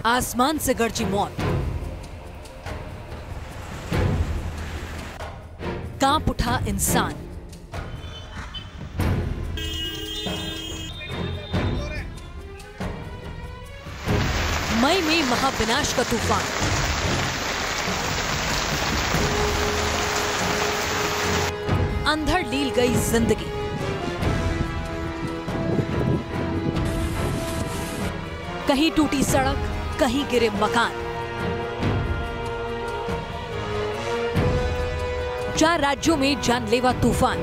आसमान से गरजी मौत, कांप उठा इंसान। मई में महाविनाश का तूफान, अंधड़ लील गई जिंदगी। कहीं टूटी सड़क, कहीं गिरे मकान। 4 राज्यों में जानलेवा तूफान।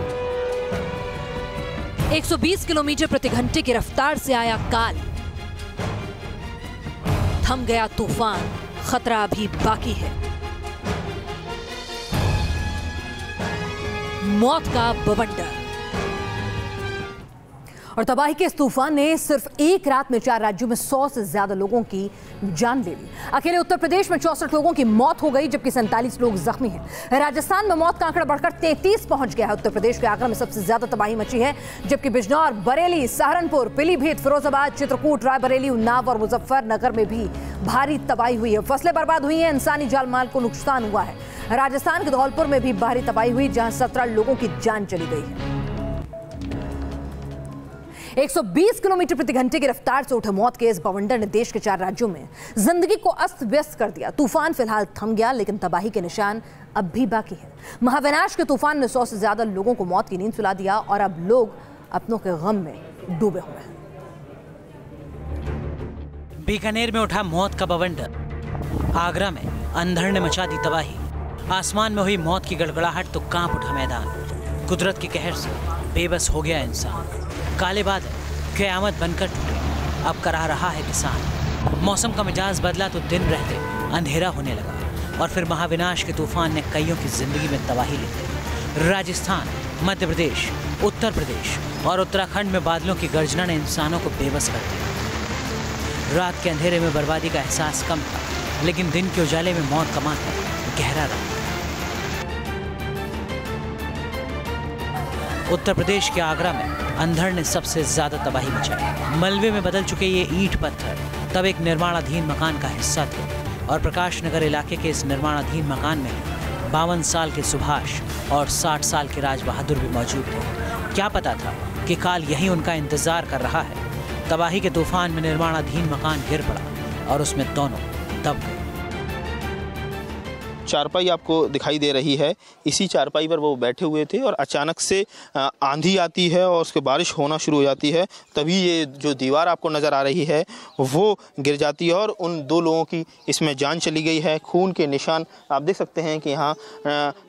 120 किलोमीटर प्रति घंटे की रफ्तार से आया काल। थम गया तूफान, खतरा अभी बाकी है। मौत का बवंडर। और तबाही के इस तूफान ने सिर्फ एक रात में 4 राज्यों में 100 से ज्यादा लोगों की जान ले ली। अकेले उत्तर प्रदेश में 64 लोगों की मौत हो गई, जबकि 47 लोग जख्मी हैं। राजस्थान में मौत का आंकड़ा बढ़कर 33 पहुंच गया है। उत्तर प्रदेश के आगरा में सबसे ज्यादा तबाही मची है, जबकि बिजनौर, बरेली, सहारनपुर, पीलीभीत, फिरोजाबाद, चित्रकूट, रायबरेली, उन्नाव और मुजफ्फरनगर में भी भारी तबाही हुई है। फसलें बर्बाद हुई हैं, इंसानी जान माल को नुकसान हुआ है। राजस्थान के धौलपुर में भी भारी तबाही हुई, जहां 17 लोगों की जान चली गई है। 120 किलोमीटर प्रति घंटे की रफ्तार से उठे मौत के इस बवंडर ने देश के 4 राज्यों में जिंदगी को अस्त व्यस्त कर दिया। तूफान फिलहाल थम गया, लेकिन तबाही के निशान अब भी बाकी है। महाविनाश के तूफान ने 100 से ज्यादा लोगों को मौत की नींद सुला दिया और अब लोग अपनों के गम में डूबे हुए हैं। बीकानेर में उठा मौत का बवंडर। आगरा में अंधड़ ने मचा दी तबाही। आसमान में हुई मौत की गड़गड़ाहट तो कांप उठा मैदान। कुदरत के कहर से बेबस हो गया इंसान। काले बादल क़यामत बनकर टूटे, अब करा रहा है किसान। मौसम का मिजाज बदला तो दिन रहते अंधेरा होने लगा और फिर महाविनाश के तूफान ने कईयों की जिंदगी में तबाही ले दी। राजस्थान, मध्य प्रदेश, उत्तर प्रदेश और उत्तराखंड में बादलों की गर्जना ने इंसानों को बेबस कर दिया। रात के अंधेरे में बर्बादी का एहसास कम था, लेकिन दिन के उजाले में मौत का मातम गहरा रहा। उत्तर प्रदेश के आगरा में अंधड़ ने सबसे ज्यादा तबाही मचाई। मलबे में बदल चुके ये ईंट पत्थर तब एक निर्माणाधीन मकान का हिस्सा थे और प्रकाश नगर इलाके के इस निर्माणाधीन मकान में 52 साल के सुभाष और 60 साल के राज बहादुर भी मौजूद थे। क्या पता था कि काल यही उनका इंतजार कर रहा है। तबाही के तूफान में निर्माणाधीन मकान गिर पड़ा और उसमें दोनों दब गए। चारपाई आपको दिखाई दे रही है, इसी चारपाई पर वो बैठे हुए थे और अचानक से आंधी आती है और उसके बारिश होना शुरू हो जाती है। तभी ये जो दीवार आपको नज़र आ रही है वो गिर जाती है और उन 2 लोगों की इसमें जान चली गई है। खून के निशान आप देख सकते हैं कि यहाँ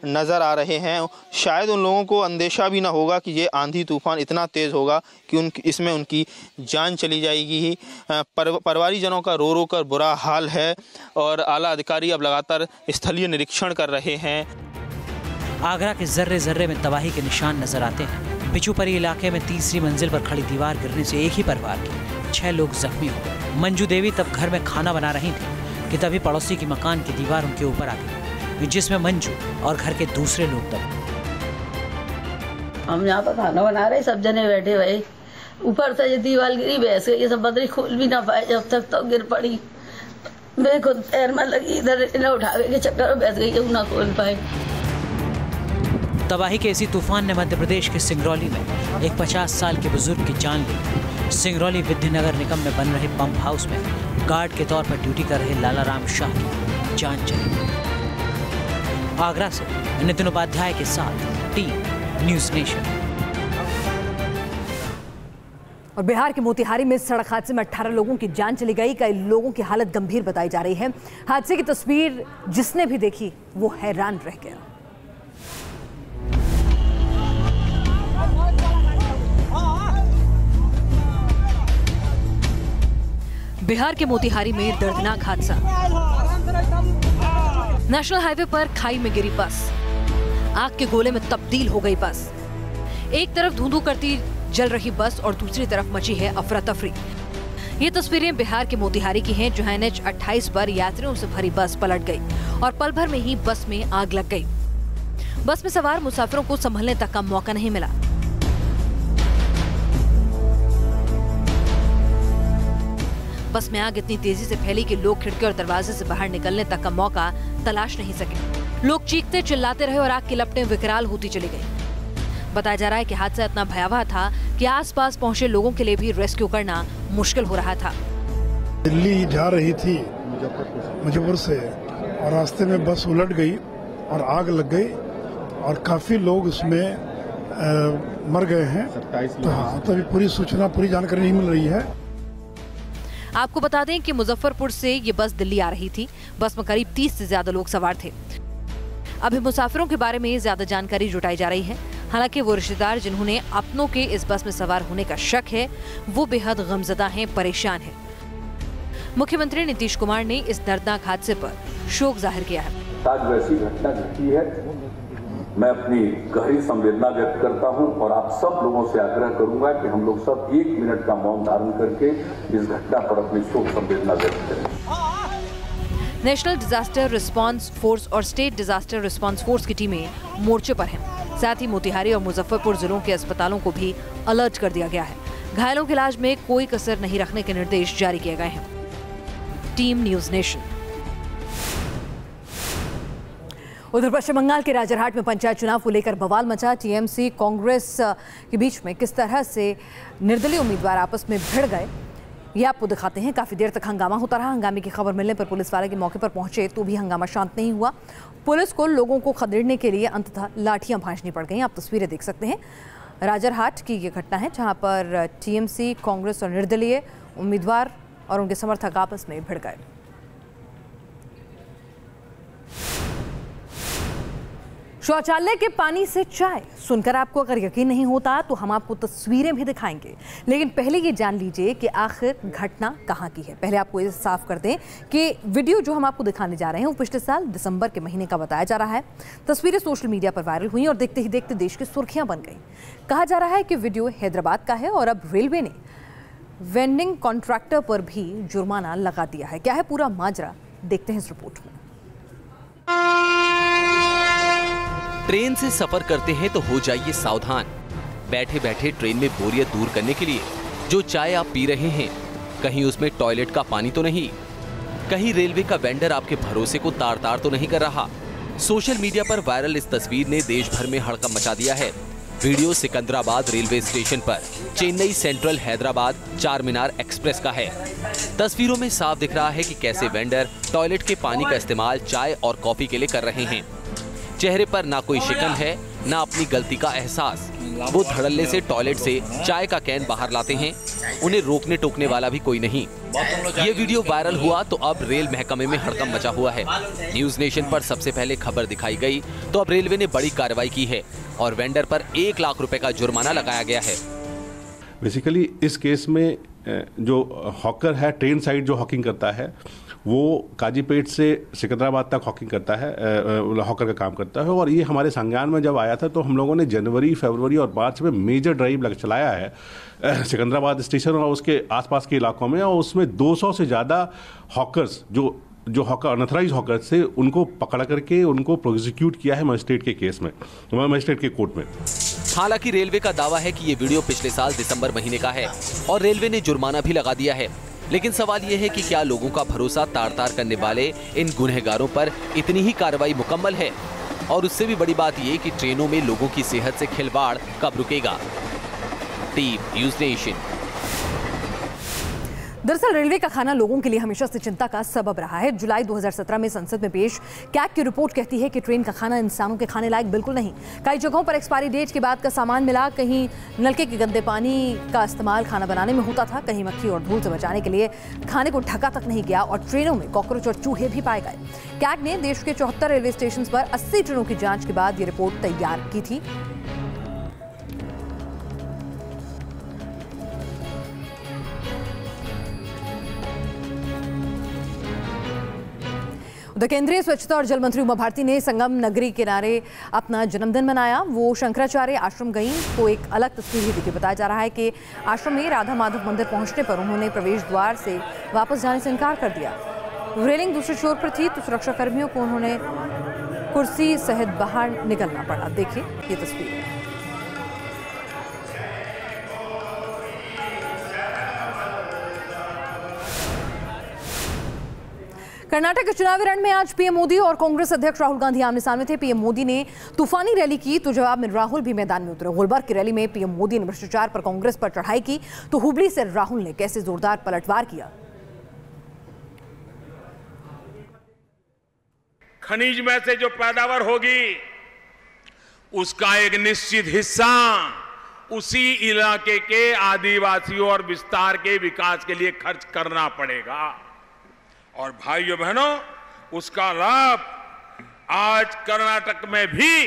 नज़र आ रहे हैं। शायद उन लोगों को अंदेशा भी ना होगा कि ये आंधी तूफान इतना तेज़ होगा कि इसमें उनकी जान चली जाएगी ही। परिवारीजनों का रो रो कर बुरा हाल है और आला अधिकारी अब लगातार स्थलीय निरीक्षण कर रहे हैं। आगरा के जर्रे जर्रे में तबाही के निशान नजर आते हैं। बिचूपरी इलाके में 3री मंजिल पर खड़ी दीवार गिरने से एक ही परिवार के 6 लोग जख्मी हो गए। मंजू देवी तब घर में खाना बना रही थी कि तभी पड़ोसी की मकान की दीवार उनके ऊपर आ गई, जिसमें मंजू और घर के दूसरे लोग दबे। हम यहाँ पर खाना बना रहे, सब जने बैठे हुए, ऊपर से ये दीवार गिरी, बैस गई, ये सब बदरी खोल भी ना पाए, जब तक तो गिर पड़ी। मैं खुद पैर में लगी, इधर इन्हें उठा के चक्कर में बैठ गई, ना खोल पाए। तबाही के इसी तूफान ने मध्य प्रदेश के सिंगरौली में एक 50 साल के बुजुर्ग की जान ली। सिंगरौली विद्यानगर निगम में बन रहे पंप हाउस में गार्ड के तौर पर ड्यूटी कर रहे लाला राम शाह की जान चली। आगरा से नितिन उपाध्याय के साथ टीम न्यूज़ नेशन। और बिहार के मोतिहारी में सड़क हादसे में 18 लोगों की जान चली गई। कई लोगों की हालत गंभीर बताई जा रही है। हादसे की तस्वीर जिसने भी देखी वो हैरान रह गया। बिहार के मोतिहारी में दर्दनाक हादसा। नेशनल हाईवे पर खाई में गिरी बस, आग के गोले में तब्दील हो गई बस। एक तरफ धुंधु करती जल रही बस और दूसरी तरफ मची है अफरा तफरी। ये तस्वीरें बिहार के मोतिहारी की हैं, जहां NH 28 पर यात्रियों से भरी बस पलट गई और पल भर में ही बस में आग लग गई। बस में सवार मुसाफिरों को संभलने तक का मौका नहीं मिला। बस में आग इतनी तेजी से फैली कि लोग खिड़की और दरवाजे से बाहर निकलने तक का मौका तलाश नहीं सके। लोग चीखते चिल्लाते रहे और आग की लपटें विकराल होती चली गई। बताया जा रहा है कि हादसा इतना भयावह था कि आसपास पहुंचे लोगों के लिए भी रेस्क्यू करना मुश्किल हो रहा था। दिल्ली जा रही थी मुजफ्फरपुर से और रास्ते में बस उलट गई और आग लग गई और काफी लोग उसमें मर गए हैं। तो हाँ, तभी पूरी सूचना, पूरी जानकारी नहीं मिल रही है। आपको बता दें कि मुजफ्फरपुर से ये बस दिल्ली आ रही थी। बस में करीब 30 से ज्यादा लोग सवार थे। अभी मुसाफिरों के बारे में ज्यादा जानकारी जुटाई जा रही है। हालांकि वो रिश्तेदार जिन्होंने अपनों के इस बस में सवार होने का शक है, वो बेहद गमजदा हैं, परेशान हैं। मुख्यमंत्री नीतीश कुमार ने इस दर्दनाक हादसे पर शोक जाहिर किया है। आज वैसी घटना घटी है, मैं अपनी गहरी संवेदना व्यक्त करता हूं और आप सब लोगों से आग्रह करूंगा कि हम लोग सब 1 मिनट का मौन धारण करके इस घटना पर अपनी शोक संवेदना व्यक्त करें। नेशनल डिजास्टर रिस्पांस फोर्स और स्टेट डिजास्टर रिस्पांस फोर्स की टीमें मोर्चे पर हैं। साथ ही मोतिहारी और मुजफ्फरपुर जिलों के अस्पतालों को भी अलर्ट कर दिया गया है। घायलों के इलाज में कोई कसर नहीं रखने के निर्देश जारी किए गए हैं। Team news nation. उधर पश्चिम बंगाल के राजरहाट में पंचायत चुनाव को लेकर बवाल मचा। टीएमसी कांग्रेस के बीच में किस तरह से निर्दलीय उम्मीदवार आपस में भिड़ गए, ये आपको दिखाते हैं। काफी देर तक हंगामा होता रहा। हंगामे की खबर मिलने पर पुलिस वाले के मौके पर पहुंचे तो भी हंगामा शांत नहीं हुआ। पुलिस को लोगों को खदेड़ने के लिए अंततः लाठियां भांजनी पड़ गईं। आप तस्वीरें देख सकते हैं। राजरहाट की ये घटना है जहां पर टीएमसी, कांग्रेस और निर्दलीय उम्मीदवार और उनके समर्थक आपस में भिड़ गए। शौचालय के पानी से चाय सुनकर आपको अगर यकीन नहीं होता तो हम आपको तस्वीरें भी दिखाएंगे, लेकिन पहले ये जान लीजिए कि आखिर घटना कहाँ की है। पहले आपको ये साफ कर दें कि वीडियो जो हम आपको दिखाने जा रहे हैं वो पिछले साल दिसंबर के महीने का बताया जा रहा है। तस्वीरें सोशल मीडिया पर वायरल हुई और देखते ही देखते देश की सुर्खियां बन गई। कहा जा रहा है कि वीडियो हैदराबाद का है और अब रेलवे ने वेंडिंग कॉन्ट्रैक्टर पर भी जुर्माना लगा दिया है। क्या है पूरा माजरा, देखते हैं इस रिपोर्ट में। ट्रेन से सफर करते हैं तो हो जाइए सावधान। बैठे बैठे ट्रेन में बोरियत दूर करने के लिए जो चाय आप पी रहे हैं, कहीं उसमें टॉयलेट का पानी तो नहीं, कहीं रेलवे का वेंडर आपके भरोसे को तार तार तो नहीं कर रहा। सोशल मीडिया पर वायरल इस तस्वीर ने देश भर में हड़कंप मचा दिया है। वीडियो सिकंदराबाद रेलवे स्टेशन पर चेन्नई सेंट्रल हैदराबाद चारमीनार एक्सप्रेस का है। तस्वीरों में साफ दिख रहा है कि कैसे वेंडर टॉयलेट के पानी का इस्तेमाल चाय और कॉफी के लिए कर रहे हैं। चेहरे पर ना कोई शिकन है, ना अपनी गलती का एहसास। वो धड़ल्ले से टॉयलेट से चाय का कैन बाहर लाते हैं। उन्हें रोकने टोकने वाला भी कोई नहीं। ये वीडियो वायरल हुआ तो अब रेल महकमे में हड़कंप मचा हुआ है। न्यूज नेशन पर सबसे पहले खबर दिखाई गई तो अब रेलवे ने बड़ी कार्रवाई की है और वेंडर पर 1 लाख रुपए का जुर्माना लगाया गया है। बेसिकली इस केस में जो हॉकर है, ट्रेन साइड जो हॉकिंग करता है, वो काजीपेट से सिकंदराबाद तक हॉकिंग करता है, हॉकर का काम करता है। और ये हमारे संज्ञान में जब आया था तो हम लोगों ने जनवरी, फरवरी और मार्च में मेजर ड्राइव चलाया है सिकंदराबाद स्टेशन और उसके आसपास के इलाकों में, और उसमें 200 से ज़्यादा हॉकर्स जो हॉकर अनऑथराइज हॉकर्स थे उनको पकड़ करके उनको प्रोसिक्यूट किया है मजिस्ट्रेट के केस में, मजिस्ट्रेट के कोर्ट में। हालांकि रेलवे का दावा है कि ये वीडियो पिछले साल दिसंबर महीने का है और रेलवे ने जुर्माना भी लगा दिया है। लेकिन सवाल ये है कि क्या लोगों का भरोसा तार तार करने वाले इन गुनहगारों पर इतनी ही कार्रवाई मुकम्मल है? और उससे भी बड़ी बात ये कि ट्रेनों में लोगों की सेहत से खिलवाड़ कब रुकेगा? Team news nation. दरअसल रेलवे का खाना लोगों के लिए हमेशा से चिंता का सबब रहा है। जुलाई 2017 में संसद में पेश कैग की रिपोर्ट कहती है कि ट्रेन का खाना इंसानों के खाने लायक बिल्कुल नहीं। कई जगहों पर एक्सपायरी डेट के बाद का सामान मिला, कहीं नलके के गंदे पानी का इस्तेमाल खाना बनाने में होता था, कहीं मक्खी और धूल से बचाने के लिए खाने को ढका तक नहीं गया और ट्रेनों में कॉकरोच और चूहे भी पाए गए। कैग ने देश के 74 रेलवे स्टेशन पर 80 ट्रेनों की जाँच के बाद ये रिपोर्ट तैयार की थी। उधर केंद्रीय स्वच्छता और जल मंत्री उमा भारती ने संगम नगरी किनारे अपना जन्मदिन मनाया। वो शंकराचार्य आश्रम गईं तो एक अलग तस्वीर भी दिखी। बताया जा रहा है कि आश्रम में राधा माधव मंदिर पहुंचने पर उन्होंने प्रवेश द्वार से वापस जाने से इनकार कर दिया। रेलिंग दूसरे छोर पर थी तो सुरक्षा कर्मियों को उन्होंने कुर्सी सहित बाहर निकलना पड़ा। देखिए ये तस्वीर। कर्नाटक के चुनावी रण में आज पीएम मोदी और कांग्रेस अध्यक्ष राहुल गांधी आमने सामने थे। पीएम मोदी ने तूफानी रैली की तो जवाब में राहुल भी मैदान में उतरे। गुलबर्ग की रैली में पीएम मोदी ने भ्रष्टाचार पर कांग्रेस पर चढ़ाई की तो हुबली से राहुल ने कैसे जोरदार पलटवार किया। खनिज में से जो पैदावार होगी उसका एक निश्चित हिस्सा उसी इलाके के आदिवासियों और विस्तार के विकास के लिए खर्च करना पड़ेगा। और भाइयों बहनों, उसका लाभ आज कर्नाटक में भी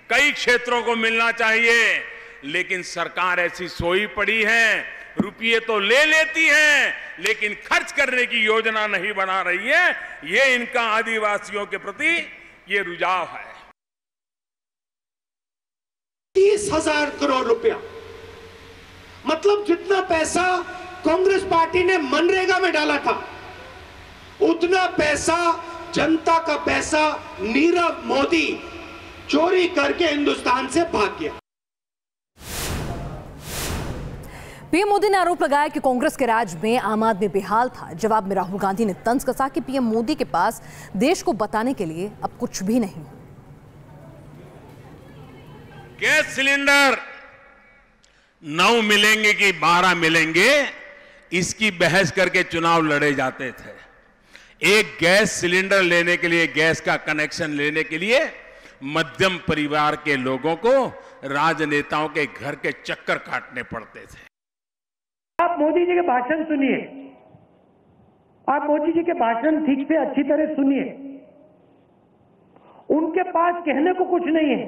कई क्षेत्रों को मिलना चाहिए, लेकिन सरकार ऐसी सोई पड़ी है, रुपये तो ले लेती है लेकिन खर्च करने की योजना नहीं बना रही है। ये इनका आदिवासियों के प्रति ये रुझाव है। 30,000 करोड़ रुपया, मतलब जितना पैसा कांग्रेस पार्टी ने मनरेगा में डाला था उतना पैसा, जनता का पैसा नीरव मोदी चोरी करके हिंदुस्तान से भाग गया। पीएम मोदी ने आरोप लगाया कि कांग्रेस के राज में आम आदमी बेहाल था। जवाब में राहुल गांधी ने तंज कसा कि पीएम मोदी के पास देश को बताने के लिए अब कुछ भी नहीं। गैस सिलेंडर 9 मिलेंगे कि 12 मिलेंगे, इसकी बहस करके चुनाव लड़े जाते थे। एक गैस सिलेंडर लेने के लिए, गैस का कनेक्शन लेने के लिए मध्यम परिवार के लोगों को राजनेताओं के घर के चक्कर काटने पड़ते थे। आप मोदी जी के भाषण सुनिए, आप मोदी जी के भाषण ठीक से अच्छी तरह सुनिए। उनके पास कहने को कुछ नहीं है,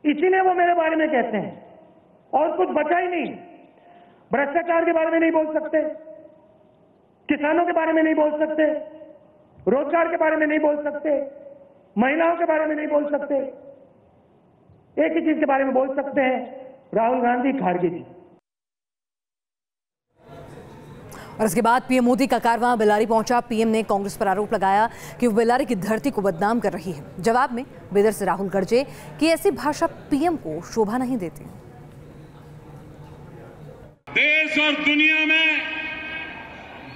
इसीलिए वो मेरे बारे में कहते हैं, और कुछ बचा ही नहीं। भ्रष्टाचार के बारे में नहीं बोल सकते, किसानों के बारे में नहीं बोल सकते, रोजगार के बारे में नहीं बोल सकते, महिलाओं के बारे में नहीं बोल सकते। एक ही चीज के बारे में बोल सकते हैं, राहुल गांधी, खाड़गे जी। और इसके बाद पीएम मोदी का कारवां बेल्लारी पहुंचा। पीएम ने कांग्रेस पर आरोप लगाया कि वो बेल्लारी की धरती को बदनाम कर रही है। जवाब में बेदर से राहुल गरजे कि ऐसी भाषा पीएम को शोभा नहीं देती। देश और दुनिया में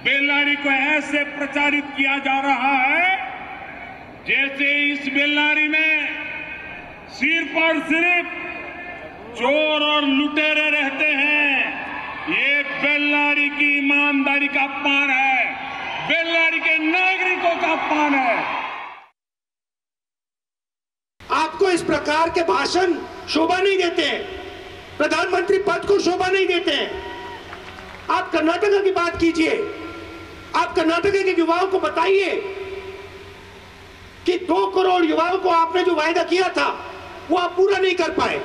बेल्लारी को ऐसे प्रचारित किया जा रहा है जैसे इस बेल्लारी में सिर्फ और सिर्फ चोर और लुटेरे रहते हैं। ये बेल्लारी की ईमानदारी का अपमान है, बेल्लारी के नागरिकों का अपमान है। आपको इस प्रकार के भाषण शोभा नहीं देते हैं, प्रधानमंत्री पद को शोभा नहीं देते हैं। आप कर्नाटक की बात कीजिए, आप कर्नाटक के युवाओं को बताइए कि 2 करोड़ युवाओं को आपने जो वायदा किया था वो आप पूरा नहीं कर पाए।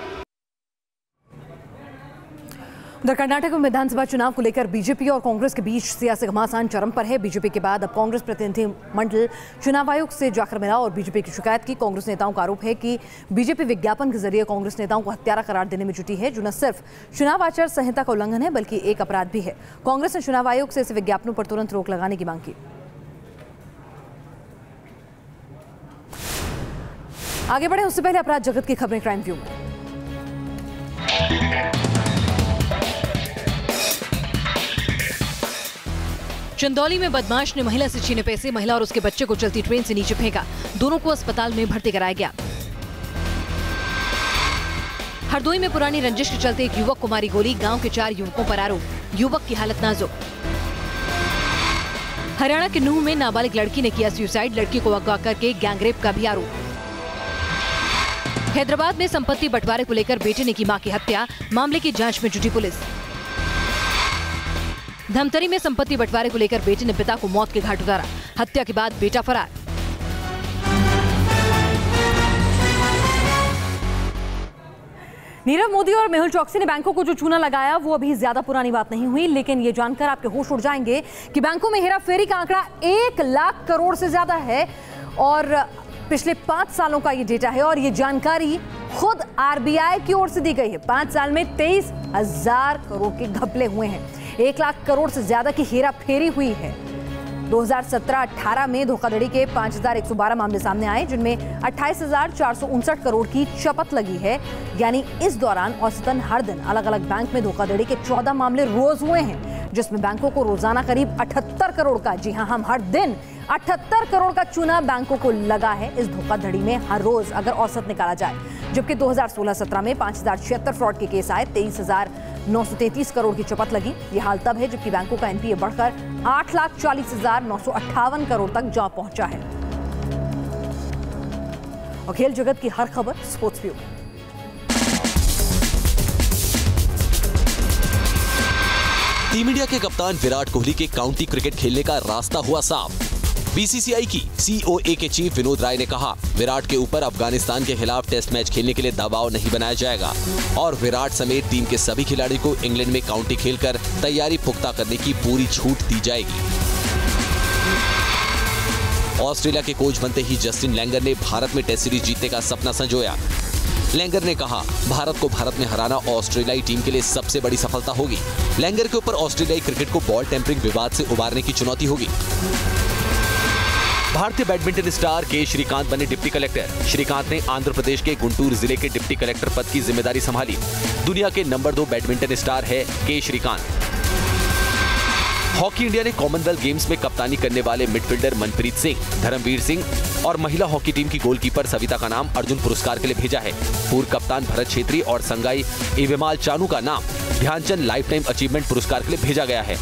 उधर कर्नाटक में विधानसभा चुनाव को लेकर बीजेपी और कांग्रेस के बीच सियासी घमासान चरम पर है। बीजेपी के बाद अब कांग्रेस प्रतिनिधिमंडल चुनाव आयोग से जाकर मिला और बीजेपी की शिकायत की। कांग्रेस नेताओं का आरोप है कि बीजेपी विज्ञापन के जरिए कांग्रेस नेताओं को हत्यारा करार देने में जुटी है, जो न सिर्फ चुनाव आचार संहिता का उल्लंघन है बल्कि एक अपराध भी है। कांग्रेस ने चुनाव आयोग से ऐसे विज्ञापनों पर तुरंत रोक लगाने की मांग की। आगे बढ़े उससे पहले अपराध जगत की खबरें क्राइम व्यू में। चंदौली में बदमाश ने महिला से छीने पैसे, महिला और उसके बच्चे को चलती ट्रेन से नीचे फेंका। दोनों को अस्पताल में भर्ती कराया गया। हरदोई में पुरानी रंजिश के चलते एक युवक को मारी गोली, गांव के 4 युवकों पर आरोप, युवक की हालत नाजुक। हरियाणा के नूह में नाबालिग लड़की ने किया सुसाइड, लड़की को अगवा करके गैंगरेप का भी आरोप। हैदराबाद में संपत्ति बंटवारे को लेकर बेटे ने की मां की हत्या, मामले की जांच में जुटी पुलिस। धमतरी में संपत्ति बंटवारे को लेकर बेटे ने पिता को मौत के घाट उतारा, हत्या के बाद बेटा फरार। नीरव मोदी और मेहुल चौकसी ने बैंकों को जो चूना लगाया वो अभी ज्यादा पुरानी बात नहीं हुई, लेकिन ये जानकर आपके होश उड़ जाएंगे कि बैंकों में हेराफेरी का आंकड़ा 1 लाख करोड़ से ज्यादा है और पिछले 5 सालों का ये डेटा है और ये जानकारी खुद आरबीआई की ओर से दी गई है। 5 साल में 23,000 करोड़ के घपले हुए हैं, 1 लाख करोड़ से ज्यादा की हेराफेरी हुई है। 2017-18 में धोखाधड़ी के 5,112 मामले सामने आए, जिनमें 28,459 करोड़ की शपथ लगी है। यानी इस दौरान औसतन हर दिन अलग अलग बैंक में धोखाधड़ी के 14 मामले रोज हुए हैं। जिसमें बैंकों को रोजाना करीब 78 करोड़ का, जी हां, हम हर दिन 78 करोड़ का चूना बैंकों को लगा है इस धोखाधड़ी में हर रोज, अगर औसत निकाला जाए। जबकि 2016-17 में 5076 फ्रॉड के केस आए, 23,933 करोड़ की चपत लगी। यह हाल तब है जबकि बैंकों का एनपीए बढ़कर 8,40,958 करोड़ तक जा पहुंचा है। और खेल जगत की हर खबर स्पोर्ट्स व्यू। टीम इंडिया के कप्तान विराट कोहली के काउंटी क्रिकेट खेलने का रास्ता हुआ साफ। बीसीसीआई की सीओए के चीफ विनोद राय ने कहा, विराट के ऊपर अफगानिस्तान के खिलाफ टेस्ट मैच खेलने के लिए दबाव नहीं बनाया जाएगा और विराट समेत टीम के सभी खिलाड़ियों को इंग्लैंड में काउंटी खेलकर तैयारी पुख्ता करने की पूरी छूट दी जाएगी। ऑस्ट्रेलिया के कोच बनते ही जस्टिन लैंगर ने भारत में टेस्ट सीरीज जीतने का सपना संजोया। लैंगर ने कहा, भारत को भारत में हराना ऑस्ट्रेलियाई टीम के लिए सबसे बड़ी सफलता होगी। लैंगर के ऊपर ऑस्ट्रेलियाई क्रिकेट को बॉल टेम्परिंग विवाद से उबारने की चुनौती होगी। भारतीय बैडमिंटन स्टार के श्रीकांत बने डिप्टी कलेक्टर। श्रीकांत ने आंध्र प्रदेश के गुंटूर जिले के डिप्टी कलेक्टर पद की जिम्मेदारी संभाली। दुनिया के नंबर 2 बैडमिंटन स्टार है के श्रीकांत। हॉकी इंडिया ने कॉमनवेल्थ गेम्स में कप्तानी करने वाले मिडफील्डर मनप्रीत सिंह, धर्मवीर सिंह और महिला हॉकी टीम की गोलकीपर सविता का नाम अर्जुन पुरस्कार के लिए भेजा है। पूर्व कप्तान भरत छेत्री और संगाई इवेमाल चानू का नाम ध्यानचंद लाइफ टाइम अचीवमेंट पुरस्कार के लिए भेजा गया है।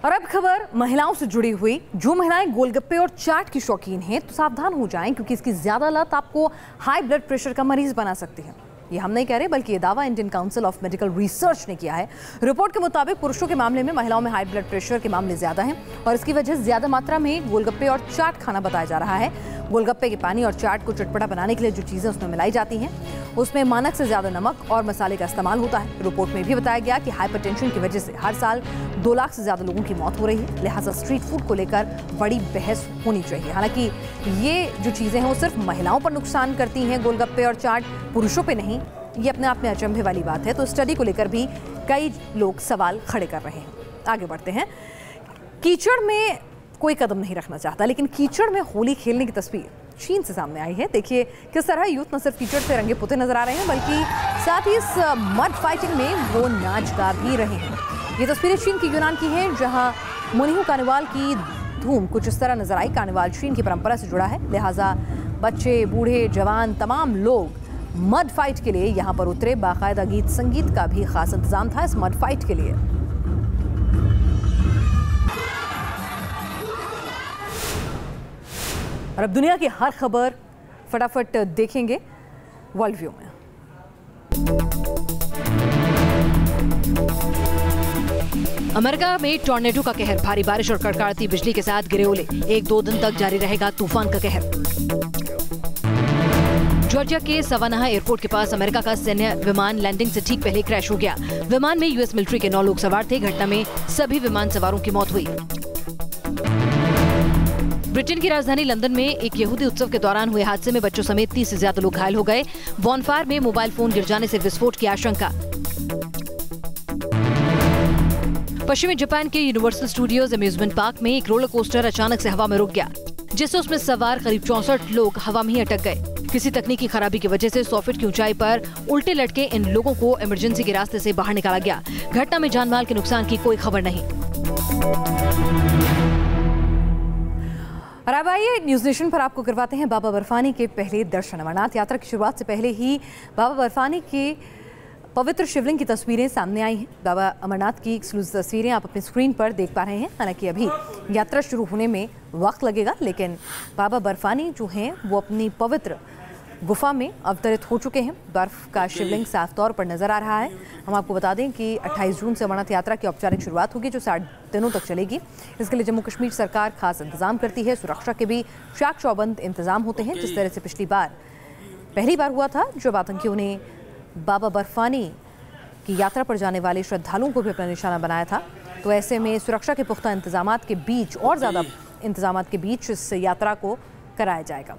और अब खबर महिलाओं से जुड़ी हुई। जो महिलाएं गोलगप्पे और चाट की शौकीन हैं तो सावधान हो जाएं, क्योंकि इसकी ज्यादा लत आपको हाई ब्लड प्रेशर का मरीज बना सकती है। ये हम नहीं कह रहे, बल्कि ये दावा Indian council of medical research ने किया है। रिपोर्ट के मुताबिक पुरुषों के मामले में महिलाओं में हाई ब्लड प्रेशर के मामले ज्यादा हैं और इसकी वजह ज्यादा मात्रा में गोलगप्पे और चाट खाना बताया जा रहा है। गोलगप्पे के पानी और चाट को चटपटा बनाने के लिए जो चीजें उसमें मिलाई जाती हैं, उसमें मानक से ज्यादा नमक और मसाले का इस्तेमाल होता है। रिपोर्ट में भी बताया गया कि हाइपरटेंशन की वजह से हर साल 2 लाख से ज्यादा लोगों की मौत हो रही है। लिहाजा स्ट्रीट फूड को लेकर बड़ी बहस होनी चाहिए। हालांकि ये जो चीजें हैं वो सिर्फ महिलाओं पर नुकसान करती हैं, गोलगप्पे और चाट, पुरुषों पे नहीं। ये अपने आप में अचंभे वाली बात है। तो स्टडी को लेकर भी कई लोग सवाल खड़े कर रहे हैं। आगे बढ़ते हैं। कीचड़ में कोई कदम नहीं रखना चाहता, लेकिन कीचड़ में होली खेलने की तस्वीर चीन से सामने आई है। देखिए किस तरह यूथ न सिर्फ कीचड़ से रंगे पुते नजर आ रहे हैं, बल्कि साथ ही इस मड फाइटिंग में वो नाच गा भी रहे हैं। ये तस्वीरें चीन की यूनान की हैं, जहां मुनिहू कार्निवाल की धूम कुछ इस तरह नजर आई। कार्निवाल चीन की परंपरा से जुड़ा है, लिहाजा बच्चे, बूढ़े, जवान, तमाम लोग मड फाइट के लिए यहां पर उतरे। बाकायदा गीत संगीत का भी खास इंतजाम था इस मड फाइट के लिए। और अब दुनिया की हर खबर फटाफट देखेंगे वर्ल्ड व्यू में। अमेरिका में टॉर्नेडो का कहर, भारी बारिश और कड़कड़ाती बिजली के साथ गिरे ओले। 1-2 दिन तक जारी रहेगा तूफान का कहर। जॉर्जिया के सवानाह एयरपोर्ट के पास अमेरिका का सैन्य विमान लैंडिंग से ठीक पहले क्रैश हो गया। विमान में यूएस मिलिट्री के 9 लोग सवार थे। घटना में सभी विमान सवारों की मौत हुई। ब्रिटेन की राजधानी लंदन में एक यहूदी उत्सव के दौरान हुए हादसे में बच्चों समेत 30 से ज्यादा लोग घायल हो गए। बॉनफायर में मोबाइल फोन गिर जाने से विस्फोट की आशंका। पश्चिमी जापान के यूनिवर्सल स्टूडियोज अम्यूजमेंट पार्क में एक रोलर कोस्टर अचानक से हवा में रुक गया, जिससे उसमें सवार करीब 64 लोग हवा में ही अटक गए। किसी तकनीकी खराबी की वजह से 100 फीट की ऊंचाई पर उल्टे लटके इन लोगों को इमरजेंसी के रास्ते से बाहर निकाला गया। घटना में जान माल के नुकसान की कोई खबर नहीं। और अब आइए न्यूज नेशन पर आपको करवाते हैं बाबा बर्फानी के पहले दर्शन। अमरनाथ यात्रा की शुरुआत से पहले ही बाबा बर्फानी के पवित्र शिवलिंग की तस्वीरें सामने आई हैं। बाबा अमरनाथ की एक्सक्लूसिव तस्वीरें आप अपनी स्क्रीन पर देख पा रहे हैं। हालांकि अभी यात्रा शुरू होने में वक्त लगेगा, लेकिन बाबा बर्फानी जो हैं वो अपनी पवित्र गुफा में अवतरित हो चुके हैं। बर्फ का शिवलिंग साफ तौर पर नजर आ रहा है। हम आपको बता दें कि 28 जून से अमरनाथ यात्रा की औपचारिक शुरुआत होगी, जो 60 दिनों तक चलेगी। इसके लिए जम्मू कश्मीर सरकार खास इंतजाम करती है। सुरक्षा के भी चाक चौबंद इंतजाम होते हैं। जिस तरह से पहली बार हुआ था जब आतंकियों ने बाबा बर्फानी की यात्रा पर जाने वाले श्रद्धालुओं को भी अपना निशाना बनाया था, तो ऐसे में सुरक्षा के पुख्ता इंतजामात के बीच और ज़्यादा इंतजामात के बीच इस यात्रा को कराया जाएगा।